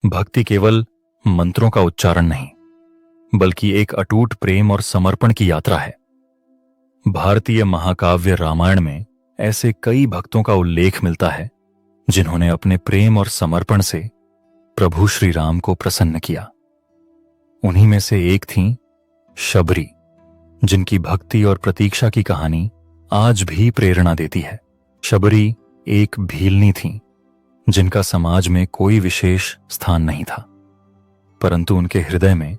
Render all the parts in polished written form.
भक्ति केवल मंत्रों का उच्चारण नहीं, बल्कि एक अटूट प्रेम और समर्पण की यात्रा है। भारतीय महाकाव्य रामायण में ऐसे कई भक्तों का उल्लेख मिलता है जिन्होंने अपने प्रेम और समर्पण से प्रभु श्री राम को प्रसन्न किया। उन्हीं में से एक थीं शबरी, जिनकी भक्ति और प्रतीक्षा की कहानी आज भी प्रेरणा देती है। शबरी एक भीलनी थीं, जिनका समाज में कोई विशेष स्थान नहीं था, परंतु उनके हृदय में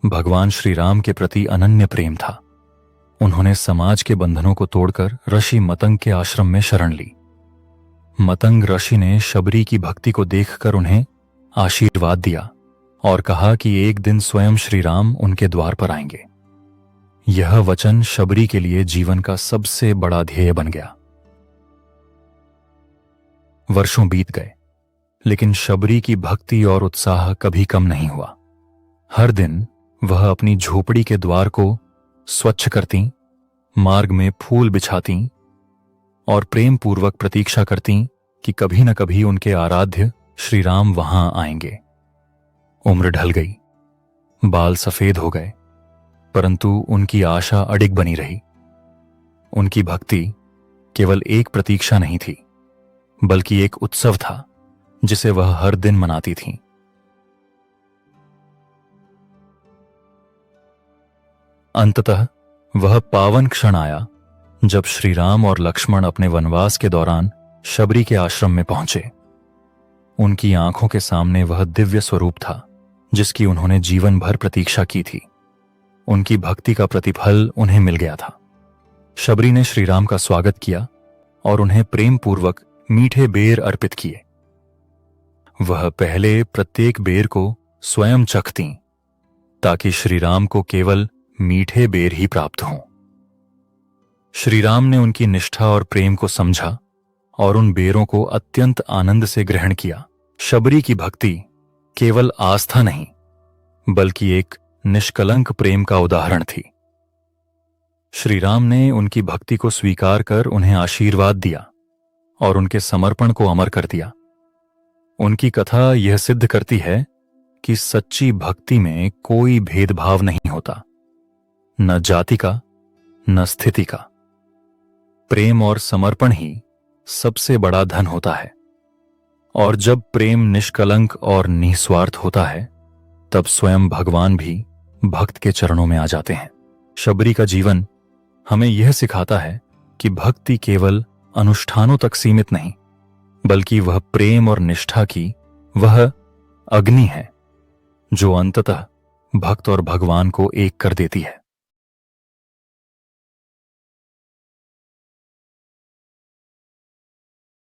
भगवान श्री राम के प्रति अनन्य प्रेम था। उन्होंने समाज के बंधनों को तोड़कर ऋषि मतंग के आश्रम में शरण ली। मतंग ऋषि ने शबरी की भक्ति को देखकर उन्हें आशीर्वाद दिया और कहा कि एक दिन स्वयं श्री राम उनके द्वार पर आएंगे। यह वचन शबरी के लिए जीवन का सबसे बड़ा ध्येय बन गया। वर्षों बीत गए, लेकिन शबरी की भक्ति और उत्साह कभी कम नहीं हुआ। हर दिन वह अपनी झोपड़ी के द्वार को स्वच्छ करती, मार्ग में फूल बिछाती और प्रेम पूर्वक प्रतीक्षा करती कि कभी न कभी उनके आराध्य श्री राम वहां आएंगे। उम्र ढल गई, बाल सफेद हो गए, परंतु उनकी आशा अडिग बनी रही। उनकी भक्ति केवल एक प्रतीक्षा नहीं थी, बल्कि एक उत्सव था जिसे वह हर दिन मनाती थीं। अंततः वह पावन क्षण आया जब श्री राम और लक्ष्मण अपने वनवास के दौरान शबरी के आश्रम में पहुंचे। उनकी आंखों के सामने वह दिव्य स्वरूप था जिसकी उन्होंने जीवन भर प्रतीक्षा की थी। उनकी भक्ति का प्रतिफल उन्हें मिल गया था। शबरी ने श्री राम का स्वागत किया और उन्हें प्रेम पूर्वक मीठे बेर अर्पित किए। वह पहले प्रत्येक बेर को स्वयं चखतीं, ताकि श्री राम को केवल मीठे बेर ही प्राप्त हों। श्री राम ने उनकी निष्ठा और प्रेम को समझा और उन बेरों को अत्यंत आनंद से ग्रहण किया। शबरी की भक्ति केवल आस्था नहीं, बल्कि एक निष्कलंक प्रेम का उदाहरण थी। श्री राम ने उनकी भक्ति को स्वीकार कर उन्हें आशीर्वाद दिया और उनके समर्पण को अमर कर दिया। उनकी कथा यह सिद्ध करती है कि सच्ची भक्ति में कोई भेदभाव नहीं होता, न जाति का, न स्थिति का। प्रेम और समर्पण ही सबसे बड़ा धन होता है, और जब प्रेम निष्कलंक और निस्वार्थ होता है, तब स्वयं भगवान भी भक्त के चरणों में आ जाते हैं। शबरी का जीवन हमें यह सिखाता है कि भक्ति केवल अनुष्ठानों तक सीमित नहीं, बल्कि वह प्रेम और निष्ठा की वह अग्नि है जो अंततः भक्त और भगवान को एक कर देती है।